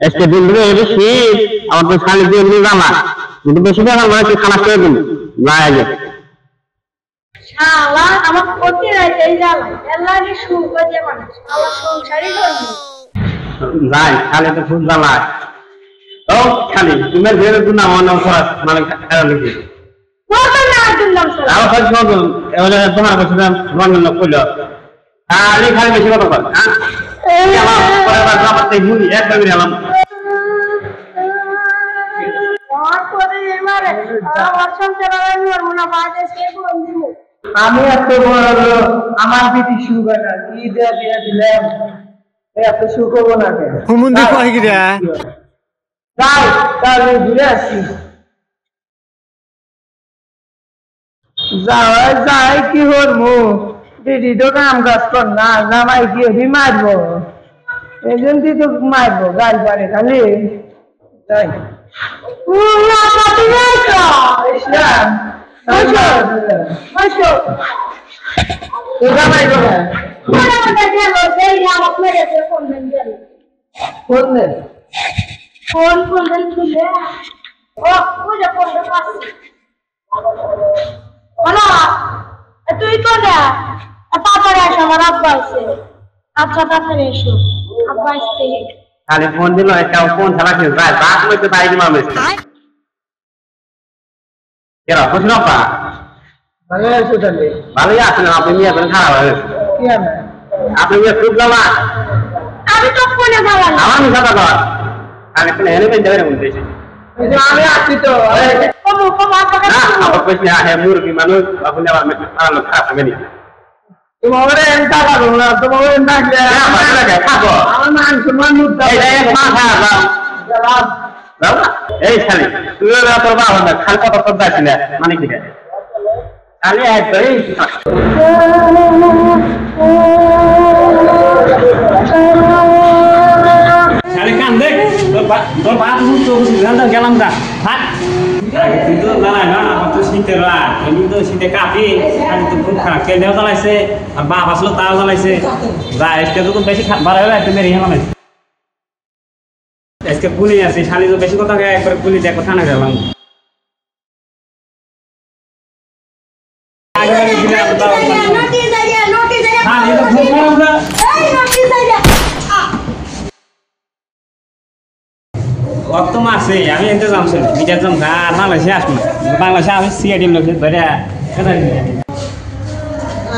আজকে দিন ধরে বেশি আমার তো খালি দিয়ে নিয়ে জামা কিন্তু বেশি দিন আমার একটু খানা খেয়ে দিন লাগে শালা আমার প্রতি রাতে জ্বালা এলাকে শুরু করে মানে আমার সংসারই করব যাই খালি তো খুব জ্বালা ও খালি তুমি ধরে দিন না মনে খরচ মানে খারাপ লাগে কত না দিলাম স্যার আর খরচ করব এবারে তোমার কাছে রঙিন কইলো খালি খালি বেশি কথা বল হ্যাঁ আমার পরের আমার তাই মুড়ি একবার গেলাম আমি এত বড় আমার পিঠি সুগার না কি দেয়া দিয়া দিলাম এত সুখ হবো না কেন হুমুন্দি কয় কি রে যাই তাহলে ঘুরে আসি যাই কি হরমু পিঠি তো কাম কাজ কর না জামাই কি হবি মারবো এজেন্টি তো মারবো গাল পারে খালি তাই ইসলাম তুই তো না তাড়াতাড়ি আসো আমার আব্বা আছে আচ্ছা তাড়াতাড়ি এসো আব্বা আসতে খালি ফোন দিল একটা ফোন চালাচ্ছিল প্রায় বাস মধ্যে তাই দিলাম কেন খুশি না পা ভালো আছো তাহলে ভালোই আছেন আপনি নিয়ে আসবেন খারাপ হয়ে গেছে কি হবে আপনি নিয়ে খুব জামা আমি তো ফোনে যাওয়া আমার মিশা কথা আগে ফোনে এনে পেয়ে যাবে বলতে আমি আসছি তো কমো কমো আব্বাকে না আমার পেছনে আহে মুরগি মানুষ আপনি আবার খারাপ হবে নি তোমার এনটা পারো না তোমার এনটা খাবো আমার মাংস মানুষ এই খালি তুই তোর বাবা না খালি কত কত যাচ্ছিল মানে কি খালি একদমই খালি কান দেখ তোর বাপ গেলাম দা হাট তুই তো জানাই না আমার তো শীতের রাত এমনি তো শীতে কাঁপি খালি তো খুব খারাপ কেউ জ্বালাইছে আর বাপ আসলো তাও জ্বালাইছে যা আজকে তো বেশি বাড়া হলে একটু মেরে হেলাম আজকে পুলি আছে শালি তো বেশি কথা একবার পুলি দেখো ঠান্ডা গেলাম অত মাসে আমি এতে যামছিল বিদেশ যাম আর বাংলাদেশে আসবো বাংলাদেশে আমি সিআইডি লোক ধরে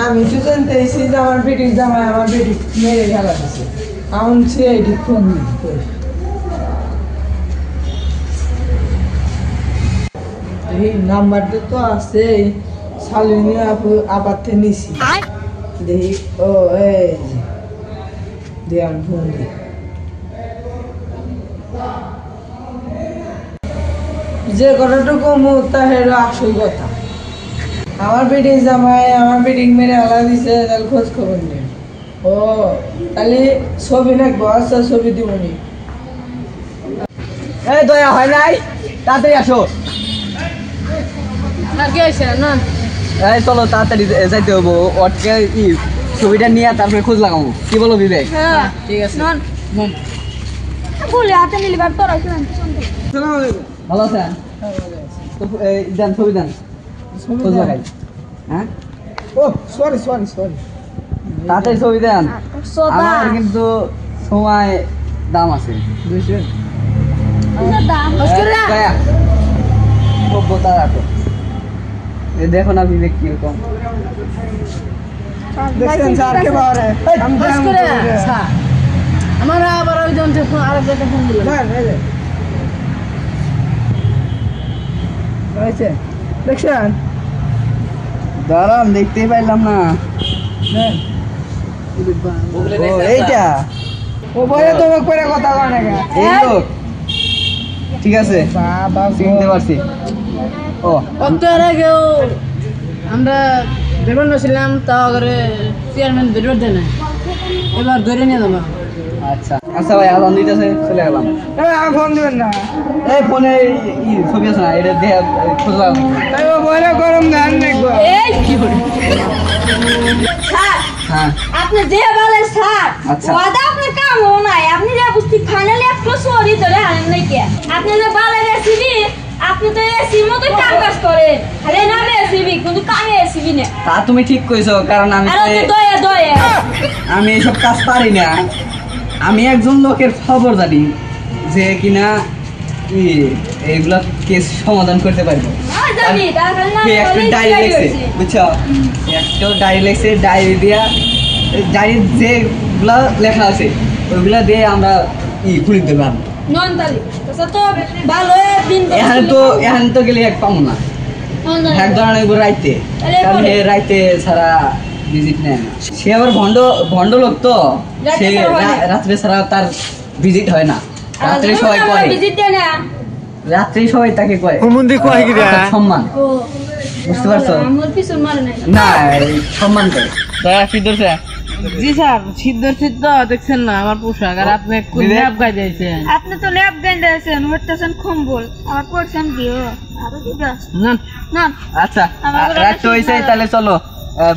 আমি তো জানতেছি যে আমার বেটির জামাই আমার বেটি মেরে খেলা দিচ্ছে আমার সিআইডি ফোন এই নাম্বারটা তো আছে শালিনী আপু আপাতে নিছি দেখি ও এই দে আমি ফোন দিই যে কথাটুকু মুহূর্তে হেরো আসল কথা আমার বেটির জামাই আমার বেটির মেরে আলা দিছে তাহলে খোঁজ খবর নেই ও তাহলে ছবি নাকবো আচ্ছা ছবি দিবনি এই দয়া হয় নাই তাড়াতাড়ি আসো এই চলো তাড়াতাড়ি যাইতে হবো ওটকে কি ছবিটা নিয়ে তারপরে খোঁজ লাগাবো কি বলো বিবেক হ্যাঁ ঠিক আছে বলে হাতে নিলি বাপ তোরা ভালো আছেন দেন ছবি দেন খোঁজ লাগাই হ্যাঁ ও সরি সরি সরি তাড়াতাড়ি ছবি দেন আমার কিন্তু সময় দাম আছে বুঝছেন দেখো না বিবেক কিরকম দেখছেন স্যার কে বারে আমার আবার ওই জন ফোন আরেক জায়গায় ফোন দিল হয়েছে দেখছেন দাঁড়ান দেখতেই পাইলাম না এইটা ও বলে তোমাকে করে কথা কয় না এই লোক ঠিক আছে চিনতে পারছি ও কত এর আগেও আমরা বেরোন ছিলাম তাও করে চেয়ারম্যান বেরো দেয় না এবার ধরে নিয়ে যাবো আচ্ছা আচ্ছা ভাই আলাম দিতেছে চলে গেলাম ফোন দিবেন না এই ফোনে ছবি আছে না এটা দিয়ে খুঁজলাম বলে গরম ধান দেখবো এই কি করে স্যার হ্যাঁ আপনি যে বলেন স্যার আচ্ছা ওয়াদা আপনার কাম নাই আপনি যা বুঝতে ফাইনালি একটা সরি আপনি যে ভালো রেসিপি আপনি তো এসির মতো কাজ করেন খালি নামে এসিবি কিন্তু কামে এসিবি না তা তুমি ঠিক কইছো কারণ আমি আর তো দয়া দয়া আমি এইসব কাজ পারি না আমি একজন লোকের খবর জানি যে কিনা এইগুলা কেস সমাধান করতে পারবো জানি তাহলে না একটা ডায়েরি লেখছে বুঝছো একটা ডায়েরি লেখছে ডায়েরি দিয়া ডায়েরি যেগুলা লেখা আছে ওইগুলা দিয়ে আমরা খুলে দেবো নন তালি তো ভালো দিন এখানে তো গেলে এক পাবো না এক ধরনের রাইতে কারণ রাইতে ছাড়া ভিজিট নেয় না সে আবার ভণ্ড লোক তো সে রাত্রে ছাড়া তার ভিজিট হয় না রাত্রে সবাই করে ভিজিট দেয় না রাত্রে সবাই তাকে কয় সম্মান বুঝতে পারছো আমার পিছন মারে নাই না সম্মান করে জি স্যার সিদ্ধ দেখছেন না আমার পোশাক আর আপনি কোন ল্যাব গাই দিয়েছেন আপনি তো ল্যাব গাইন দিয়েছেন উঠতেছেন কম্বল আর পড়ছেন দিও আরো কি গাছ না আচ্ছা রাত তো হইছে তাহলে চলো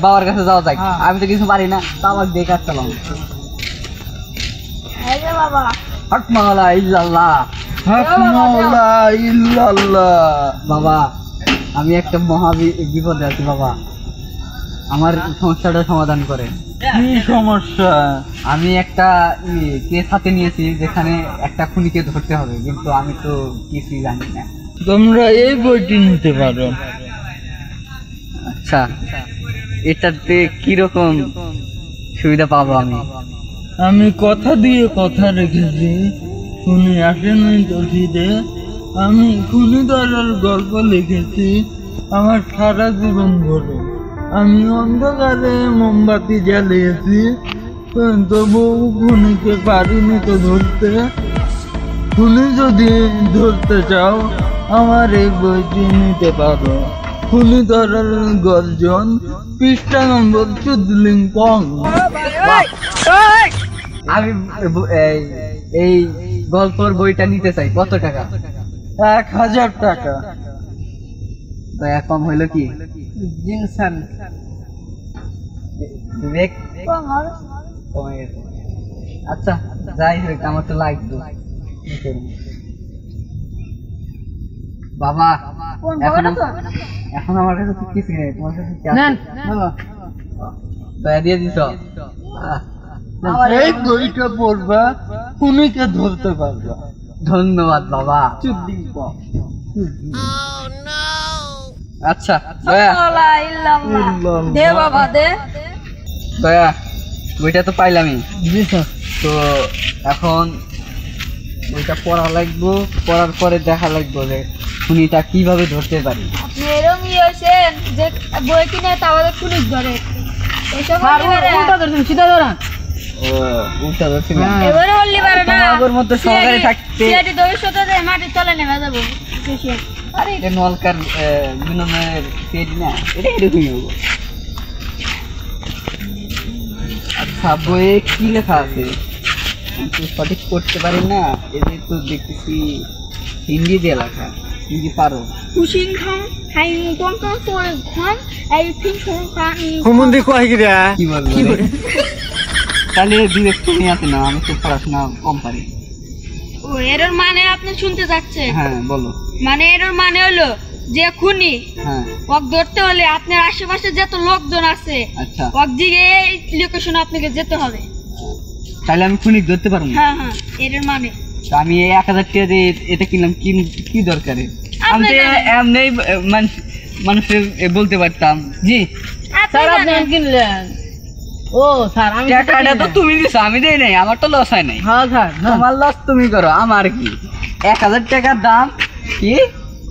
বাবার কাছে যাওয়া যাক আমি তো কিছু পারি না বাবা দিয়ে কাজ চালাম এই যে বাবা হক মাওলা ইল্লাল্লাহ বাবা আমি একটা মহা বিপদে আছি বাবা আমার সমস্যাটা সমাধান করে কি সমস্যা? আমি একটা কেস হাতে নিয়েছি যেখানে একটা খুনিকে ধরতে হবে কিন্তু আমি তো কিছুই জানি না তোমরা এই বইটি নিতে পারো। আচ্ছা এটাতে কিরকম সুবিধা পাবো আমি আমি কথা দিয়ে কথা রেখেছি খুনি আসেনি দোষীতে আমি খুনি ধরার গল্প লিখেছি আমার সারা জীবন ভরে আমি অন্ধকারে মোমবাতি জ্বালিয়েছি তবু খুনিকে পারিনি তো ধরতে খুনি যদি ধরতে চাও আমার এই বইটি নিতে পারো খুনি ধরার গর্জন পৃষ্ঠা নম্বর 14 আমি এই গল্পের বইটা নিতে চাই কত টাকা 1000 টাকা দয়া কম হইলো কি জিনসান বিবেক কমে গেছে আচ্ছা যাই হোক আমার তো লাগবে বাবা এখন আমার কাছে তো কিছু নেই তোমার কাছে কি আছে দয়া দিয়ে দিছ এই বইটা পড়বা খুনিকে ধরতে পারবা ধন্যবাদ বাবা আচ্ছা দয়া দে বাবা দে দয়া বইটা তো পাইলামই তো এখন বইটা পড়া লাগবো পড়ার পরে দেখা লাগবো যে খুনিটা কিভাবে ধরতে পারি আপনি এরকম হয়েছেন যে বই কিনে তাহলে পুলিশ ধরে উল্টা ধরছেন সিধা ধরা ও উল্টা ধরছি না এবারে হল্লি পারে না তোমার মতো সহকারে থাকতে সিআইডি ভবিষ্যতে মাটি চলে নেমে যাবো আরে এটা নলকার বিনমের পেজ না এটা এরকমই হবো আচ্ছা বইয়ে কি লেখা আছে আমি তো সঠিক করতে পারি না এদের তো দেখতেছি হিন্দি দিয়ে লেখা হিন্দি পারো কি বলবো তাহলে বিবেক তুমি আছে না আমি তো পড়াশোনা কম পারি ও এর মানে আপনি শুনতে যাচ্ছেন হ্যাঁ বলো মানে এর মানে হলো যে খুনি হ্যাঁ ওক ধরতে হলে আপনার আশেপাশে যত লোকজন আছে আচ্ছা ওক দিকে এই লোকেশন আপনাকে যেতে হবে তাহলে আমি খুনি ধরতে পারবো না হ্যাঁ হ্যাঁ এর মানে তো আমি 1000 টাকা দিয়ে এটা কিনলাম কি দরকারে আমি তো এমনি মানুষের বলতে পারতাম জি স্যার আপনি কিনলেন ও স্যার আমি টাকাটা তো তুমি দিছো আমি দেই নাই আমার তো লস হয় নাই হ্যাঁ স্যার তোমার লস তুমি করো আমার কি 1000 টাকার দাম কি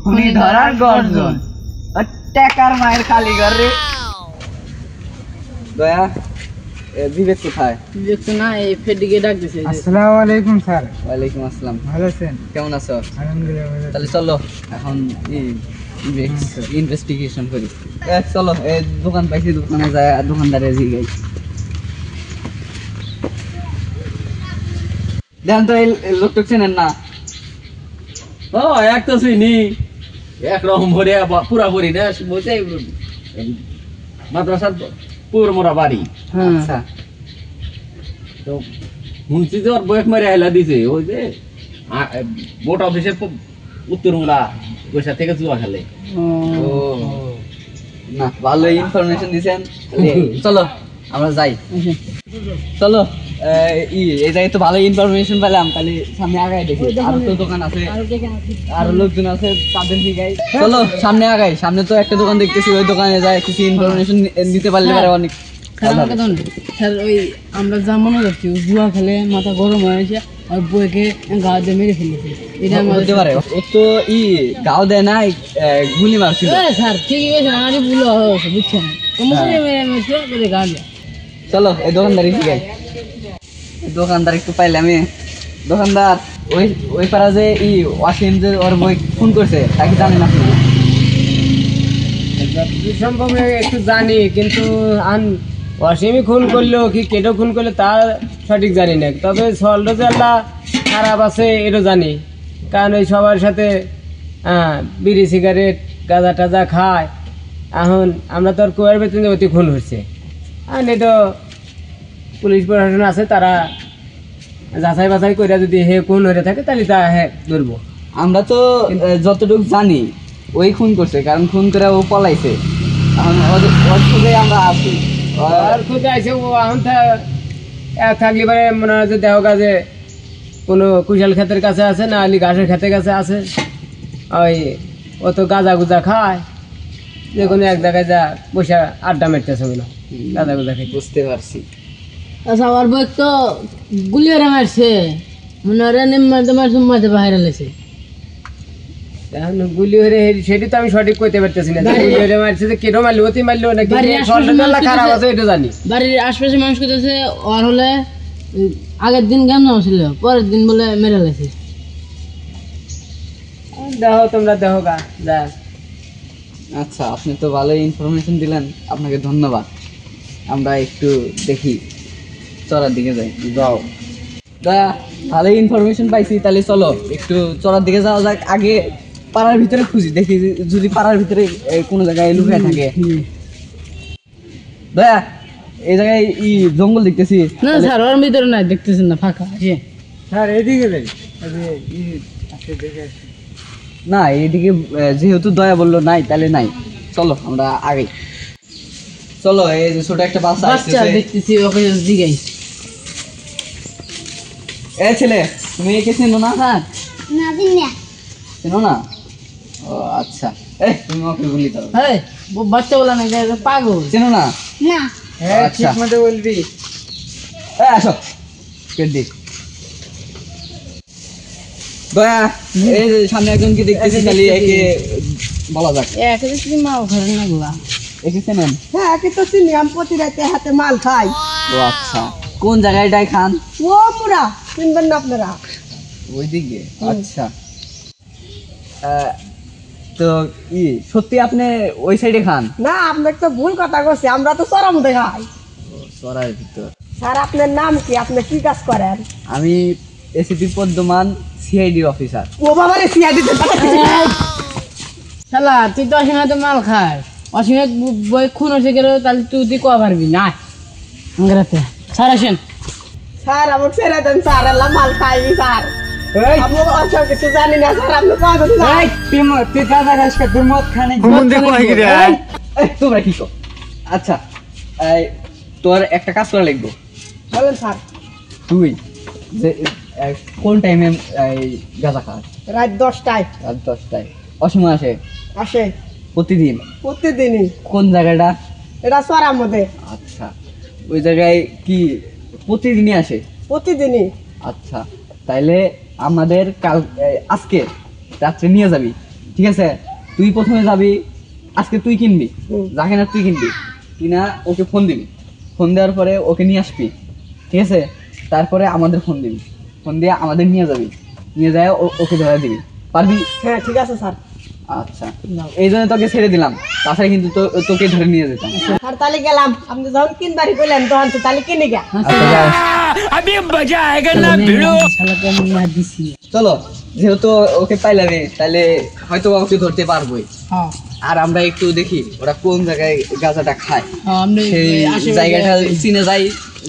খুনি ধরার গর্জন টাকার মায়ের খালি ঘর রে দয়া বিবেক কোথায় বিবেক তো না এই ফেডিকে ডাক দিছে আসসালামু আলাইকুম স্যার। ওয়ালাইকুম আসসালাম ভালো আছেন? কেমন আছো আলহামদুলিল্লাহ ভালো আছি। তাহলে চলো এখন ইনভেস্টিগেশন করি চলো এই দোকান পাইছি দোকানে যায় দোকানদারে জিগাই দেন তো এই লোকটা চেনেন না ও এক তো চিনি একরকম ভরে পুরাপুরি না বলছে মাদ্রাসার পুর মোরা বাড়ি আচ্ছা তো শুনছি যে ওর বয়স মারে হেলা দিছে ওই যে ভোট অফিসের উত্তরমুড়া পয়সা থেকে জুয়া খেলে। ও না, ভালো ইনফরমেশন দিছেন। চলো আমরা যাই, চলো। এই জায়গায় তো ভালো ইনফরমেশন পেলাম, তাহলে সামনে আগাই দেখি। আরো তো দোকান আছে, আরো লোকজন আছে, তাদের দিকে চলো সামনে আগাই। সামনে তো একটা দোকান দেখতেছি, ওই দোকানে যায় কিছু ইনফরমেশন নিতে পারলে পারে অনেক। স্যার ওই আমরা যা মনে করছি জুয়া খেলে মাথা গরম হয়েছে আর বইকে গা দিয়ে মেরে ফেলেছে, এটা হতে পারে। ও তো গাও দেয় না, গুলি মারছিল। স্যার ঠিকই বলছেন, আমারই ভুল হয়েছে বুঝছেন, গা দিয়ে। চলো এই দোকানদারি শিখাই। দোকানদার একটু পাইলে আমি। দোকানদার ওই ওই পাড়া যে ওয়াসিম যে ওর বই ফোন করছে, তাকে জানেন আপনি? সম্ভব একটু জানি, কিন্তু অসীমই খুন করলো কি কেটো খুন করলো তা সঠিক জানি না। তবে সল্ট যে আল্লাহ খারাপ আছে এটা জানি, কারণ ওই সবার সাথে বিড়ি সিগারেট গাঁজা টাজা খায়। এখন আমরা তো আর কুয়ার বেতন অতি খুন হচ্ছে, আর এটা পুলিশ প্রশাসন আছে, তারা যাচাই বাছাই করে যদি হে খুন হয়ে থাকে তাহলে তা হ্যাঁ ধরবো। আমরা তো যতটুকু জানি ওই খুন করছে, কারণ খুন করে ও পলাইছে। এখন ওর খুঁজে আমরা আছি, আর খুঁজে আইসে ও এখন থাকলে পারে মনে হয় যে দেহ কাজে কোনো কুশাল ক্ষেতের কাছে আছে, না আলি ঘাসের ক্ষেতের কাছে আছে। ওই ও তো গাঁজা গুজা খায়, যে কোনো এক জায়গায় যা বসে আড্ডা মারতেছে না, গাঁজা গুজা খাই। বুঝতে পারছি। আচ্ছা আমার বই তো গুলি ওরা মারছে, মনে হয় মারতে মারতে মারতে বাইরে লেছে। এখন গুলি হয়ে সেটি তো আমি সঠিক করতে পারতেছি না, গুলি হয়ে মারছে যে কেটো মারলো অতি মারলো নাকি খারাপ আছে এটা জানি। বাড়ির আশপাশে মানুষ করতেছে ওর হলে আগের দিন কেমন ছিল, পরের দিন বলে মেরে লেছে। দেখো তোমরা দেখো গা যা। আচ্ছা, আপনি তো ভালো ইনফরমেশন দিলেন, আপনাকে ধন্যবাদ। আমরা একটু দেখি, চড়ার দিকে যাই। যাও দা, ভালো ইনফরমেশন পাইছি, তাহলে চলো একটু চড়ার দিকে যাওয়া যাক। আগে পাড়ার ভিতরে খুঁজি, দেখি যদি পাড়ার ভিতরে কোনো জায়গায় লুকায় থাকে। দয়া এই জায়গায় জঙ্গল দেখতেছি। না স্যার ওর ভিতরে নাই, দেখতেছেন না ফাঁকা। স্যার এদিকে না, এইদিকে যেহেতু দয়া বললো নাই, তাহলে নাই। চলো আমরা আগে চলো। এই যে ছোট একটা বাচ্চা দেখতেছি, ওকে দিগাই। এ ছেলে, তুমি একে চেনো না? স্যার চেনো না? ও আচ্ছা, তুমি ওকে গুলি দাও। বাচ্চা বলা না, পাগল। চেনো না? আচ্ছা বলবি। আসো পেট দিক। দয়া, এই যে সামনে একজনকে দেখতেছি, তাহলে একে বলা যাক। একে তুমি মাল খাবেন না গুলা। একে চেনেন? হ্যাঁ, একে তো চিনি, আমি প্রতি রাতে হাতে মাল খাই। ও আচ্ছা, কোন জায়গাটায় খান? ও পুরা চিনবেন না আপনারা? ওইদিকে। আচ্ছা, তো সত্যি আপনি ওই সাইডে খান? না, আপনাকে তো ভুল কথা বলছি, আমরা তো চরম দেখাই। চড়ার ভিতর। স্যার আপনার নাম কি, আপনি কি কাজ করেন? আমি এসিপি পদ্মমান, সিআইডি অফিসার। ও বাবা রে, সিআইডি শালা তুই তো অসীমে মাল খাস, অসীমে বই খুন হয়েছে গেল, তাহলে তুই কয়া পারবি না। স্যার আসেন। স্যার আমাকে ছেড়ে দেন স্যার, আল্লাহ মাল খাইনি স্যার। আমি অসব কিছু জানি না স্যার, আপনি তোমরা কি কর? আচ্ছা, তোর একটা কাজ করা লাগবে। বলেন স্যার। তুই যে কোন টাইমে গাঁজা খাস? রাত 10টায়। রাত 10টায়। অসময় আসে? আসে প্রতিদিন? প্রতিদিনই। কোন জায়গাটা? এটা চড়ার মধ্যে। আচ্ছা, ওই জায়গায় কি প্রতিদিনই আসে? প্রতিদিনই। আচ্ছা, তাইলে আমাদের কাল আজকে রাত্রে নিয়ে যাবি, ঠিক আছে? তুই প্রথমে যাবি, আজকে তুই কিনবি, যাকে না তুই কিনবি, কিনা ওকে ফোন দিবি। ফোন দেওয়ার পরে ওকে নিয়ে আসবি, ঠিক আছে? তারপরে আমাদের ফোন দিবি, ফোন দিয়ে আমাদের নিয়ে যাবি, নিয়ে যায় ওকে ধরে দিবি। পারবি? হ্যাঁ ঠিক আছে স্যার। আচ্ছা, এই জন্য তোকে ছেড়ে দিলাম, তাছাড়া কিন্তু তোকে ধরে নিয়ে যেতাম। স্যার তাহলে গেলাম, আপনি যখন কিনবারি করলেন তখন তো তাহলে কিনে গা। চলো, যেহেতু ওকে পাইলামে, তাহলে হয়তো ওকে ধরতে পারবোই। আর আমরা একটু দেখি ওরা কোন জায়গায় গাঁজাটা খায়, সেই জায়গাটা চিনে যাই।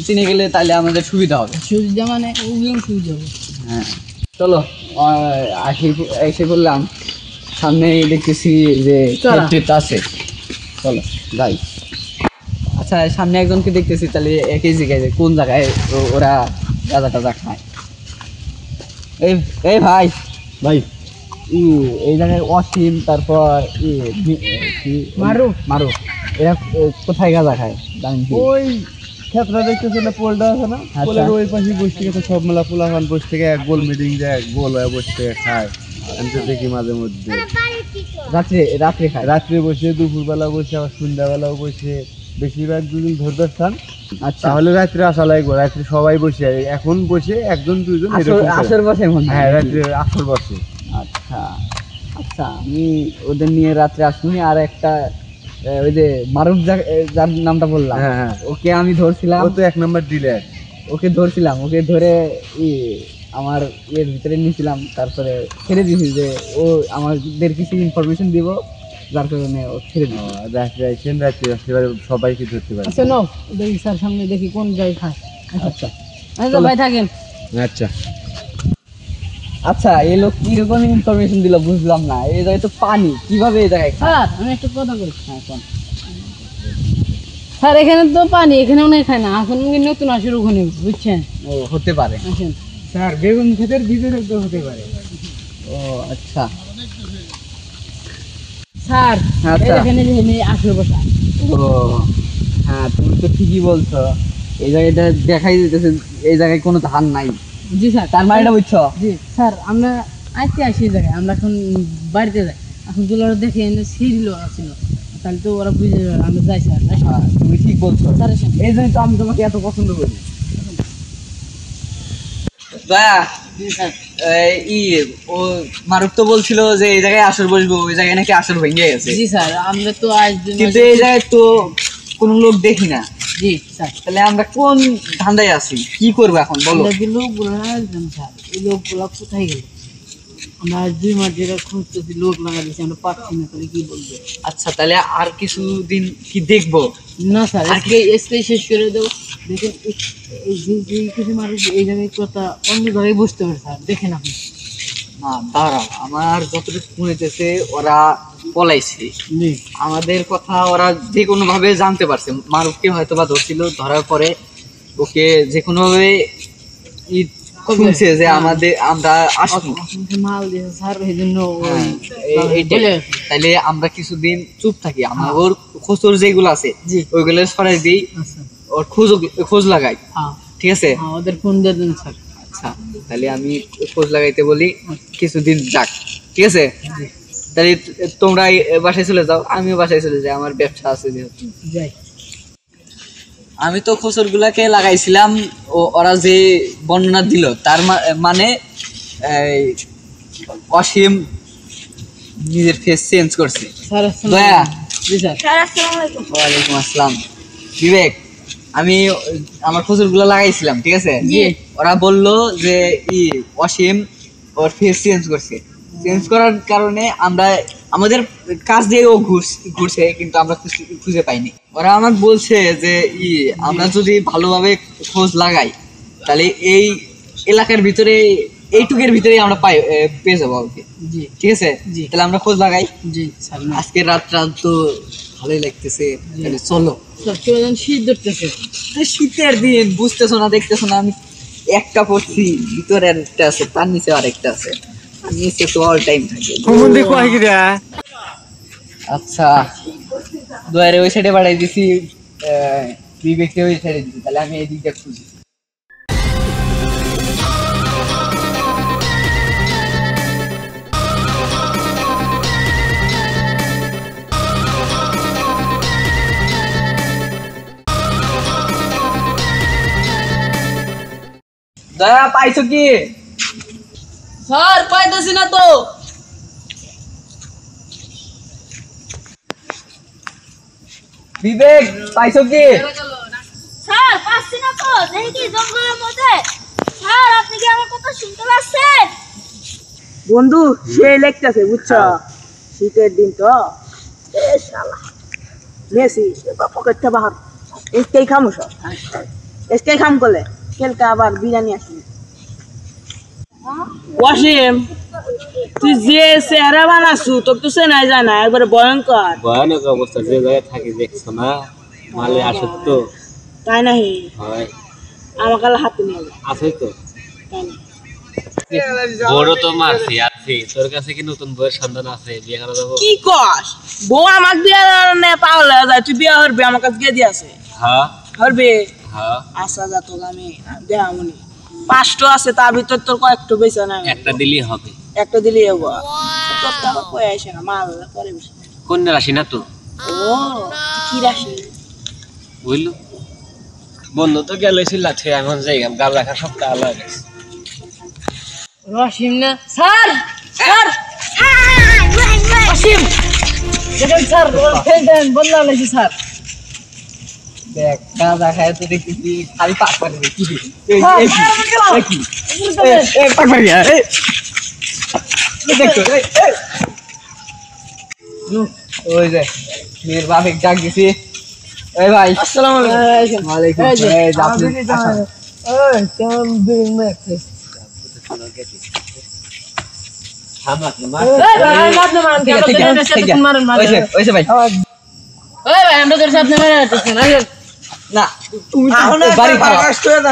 চিনে গেলে তাহলে আমাদের সুবিধা হবে। সুবিধা মানে সুবিধা হবে। হ্যাঁ। চলো এসে বললাম সামনে দেখতেছি যে ট্রিপ আছে, চলো যাই। আচ্ছা সামনে একজনকে দেখতেছি, তাহলে একই জায়গায় কোন জায়গায় ওরা গাঁজা টাজা খায়। এই ভাই ভাই এই জায়গায় অসীম, তারপর মারু এরা কোথায় গাঁজা খায় জানেন কি? ওই ক্ষেত্রে দেখতেছে না, পোলটা আছে না, পোলের ওই পাশে বসে থেকে সব মেলা পোলাপান বসে থেকে এক গোল মিটিং যায়, এক গোল হয়ে বসে থেকে খায়। আমি তো দেখি মাঝে মধ্যে রাত্রে খায়, রাত্রে বসে, দুপুরবেলা বসে, আবার সন্ধ্যাবেলাও বসে, বেশিরভাগ দুদিন ধরতে স্থান। আচ্ছা তাহলে রাত্রে আসা লাগবে, রাত্রে সবাই বসে, এখন বসে একজন দুজন আসর বসে মনে হয়। হ্যাঁ রাত্রে আসর বসে। আচ্ছা আচ্ছা আমি ওদের নিয়ে রাত্রে আসুনি। আর একটা ওই যে মারুফ যার নামটা বললাম, হ্যাঁ হ্যাঁ, ওকে আমি ধরছিলাম, ও তো 1 নম্বর ডিলার। ওকে ধরছিলাম, ওকে ধরে আমার এর ভিতরে নিয়েছিলাম, তারপরে ছেড়ে দিয়েছি যে ও আমাদের কিছু ইনফরমেশন দিব, যার কারণে ও ছেড়ে দিল। রাত্রে আইসেন, রাত্রে আসতে পারে, সবাইকে ধরতে পারে। আচ্ছা নাও দেখি স্যার সামনে দেখি কোন জায়গায় খায়। আচ্ছা আচ্ছা ভাই থাকেন। আচ্ছা আচ্ছা এই লোক কিরকম ইনফরমেশন দিল বুঝলাম না। এই জায়গায় তো পানি, কিভাবে এই জায়গায় খায়? স্যার আমি একটা কথা বলি। স্যার এখানে তো পানি, এখানে অনেক খায় না, এখন নতুন আসুর ওখানে, বুঝছেন? ও হতে পারে আসেন স্যার বেগুন ক্ষেতের ভিতরে তো হতে পারে। ও আচ্ছা স্যার আচ্ছা। এখানে আসুর বসা। ও হ্যাঁ তুমি তো ঠিকই বলছো, এই জায়গাটা দেখাই দিতেছে এই জায়গায় কোনো ধান নাই। জি স্যার তার মানেটা বুঝছো? জি স্যার আমরা আজকে আসি এই জায়গায়, আমরা এখন বাড়িতে যাই, এখন দুলার দেখে এনে সিরিল আসছিল, তাহলে তো ওরা বুঝে যাবে আমরা যাই স্যার। হ্যাঁ তুমি ঠিক বলছো, স্যার আসেন। এই জন্য তো আমি তোমাকে এত পছন্দ করি। দয়া জি স্যার। ও মারুফ তো বলছিল যে এই জায়গায় আসর বসবো, ওই জায়গায় নাকি আসর ভেঙে গেছে, জি স্যার আমরা তো আজ কিন্তু এই জায়গায় তো কোনো লোক দেখি না। জি স্যার। তাহলে আমরা কোন ধান্দায় আছি, কি করবো এখন বলো? আমরা যে লোকগুলো আসলাম স্যার, এই লোকগুলো কোথায় গেল? আমরা আজ 2 মাস ধরে খুঁজতেছি, লোক লাগা দিচ্ছি, আমরা পাচ্ছি না, তাহলে কি বলবো? আচ্ছা তাহলে আর কিছুদিন কি দেখবো? না স্যার আজকে শেষ করে দেবো। দেখেন এই যে কিছু মানুষ এই জায়গায় কথা অন্য জায়গায় বুঝতে পারে স্যার, দেখেন আপনি। না দাঁড়াও, আমার যতটুকু শুনেছে ওরা পলাইছে, জি আমাদের কথা ওরা যে কোনো ভাবে জানতে পারছে। মারুফকে হয়তো বা ধরছিল, ধরার পরে ওকে যে কোনো ভাবে শুনছে যে আমরা আসবো, আপনাকে মাল দিয়েছে স্যার, এই জন্য তাইলে আমরা কিছুদিন চুপ থাকি, আমার ওর খোঁজর যেগুলো আছে জি ওইগুলো সরাই দিই, আচ্ছা ওর খোঁজ লাগাই, হ্যাঁ ঠিক আছে? হ্যাঁ ওদের ফোন দিয়ে দেন স্যার। আচ্ছা তাহলে আমি খোঁজ লাগাইতে বলি, কিছুদিন যাক, ঠিক আছে? তাহলে তোমরা বাসায় চলে যাও, আমিও বাসায় চলে যাই, আমার ব্যবসা আছে যেহেতু। যাই আমি তো খোসর গুলাকে লাগাইছিলাম, ওরা যে বর্ণনা দিল তার মানে অসীম নিজের ফেস চেঞ্জ করছে। স্যার দয়া জি স্যার। স্যার আসসালামু আলাইকুম। ওয়ালাইকুম আসসালাম। বিবেক আমি আমার খোসর গুলা লাগাইছিলাম, ঠিক আছে? ওরা বললো যে অসীম ওর ফেস চেঞ্জ করছে, চেঞ্জ করার কারণে আমরা আমাদের কাজ দিয়ে ও ঘুরছে, কিন্তু আমরা খুঁজে পাইনি। ওরা আমার বলছে যে আমরা যদি ভালোভাবে খোঁজ লাগাই তাহলে এই এলাকার ভিতরে এইটুকের ভিতরে আমরা পেয়ে যাবো ওকে, জি ঠিক আছে? জি তাহলে আমরা খোঁজ লাগাই। জি স্যার। আজকে রাত তো ভালোই লাগতেছে, তাহলে চলো। স্যার কেমন শীত ধরতেছে? শীতের দিন বুঝতেছো না, দেখতেছো না, আমি একটা পড়ছি, ভিতরে একটা আছে, তার নিচে আরেকটা আছে, আর নিচে তো অল টাইম থাকে। আচ্ছা দয়ারে ওই সাইডে বাড়াই দিছি, বিবেককে ওই সাইডে দিছি, তাহলে আমি এই দিকটা খুঁজি। দয়া পাইছো কি? স্যার পাইতেছি না তো। বিবেক পাইছো কি? স্যার পাচ্ছি না তো, দেখি কি জঙ্গলের মধ্যে। স্যার আপনি কি আমার কথা শুনতে পাচ্ছেন? বন্ধু সে লেখতেছে বুঝছো, শীতের দিন তো শালা মেসি পকেটটা বাহার এসকেই খামো, সব এসকেই খাম করলে কালকে আবার বিরিয়ানি আসবে। ওয়াসিম তুই যে চেহারা বানাসু তোর তো চেনাই যায় না, একবারে ভয়ঙ্কর। ভয়ানক অবস্থা, যে জায়গায় থাকি দেখছো না, মালে আসে তো। তাই নাহি? হয় আমার কালে হাতে নিয়ে আছে তো। তাই না? বড় তো মারছি আছি, তোর কাছে কি নতুন বউয়ের সন্ধান আছে? বিয়ে করা যাবো? কি কস? বউ আমাক বিয়া না পাওলা যায়, তুই বিয়া হরবি আমার কাছে গিয়ে দিয়েছে। হ্যাঁ হরবি? হ্যাঁ। আচ্ছা যা তোকে আমি দেখামনি। 5টো আছে, তার ভিতর তোর কয়েকটা বেচা না। একটা দিলেই হবে। একটা দিলেই হবো। তোর তো আমার কয়ে আসে না, মাল পরে বেশি। কন্যা রাশি না তো? ও কি রাশি? বুঝলো বন্ধু তো গেলে লাঠি, এখন যাই গাল রাখা সবটা আলাদা গেছে। রসিম না স্যার, স্যার রসিম দেখেন স্যার, ফেল দেন বদলা লাগছে স্যার। দেখ গাঁজা খায় তো দেখতেছি খালি পাক মারি কি পাক মারি দেখছো ওই যে মেয়ের বাপে ডাক দিছি। এই ভাই আসসালামু আলাইকুম। ওয়ালাইকুম আসসালাম। ওই কেমন দিন মেখে? ওইসে ভাই আমরা তোর সাথে না তুমি বাড়ি খাওয়া চলো।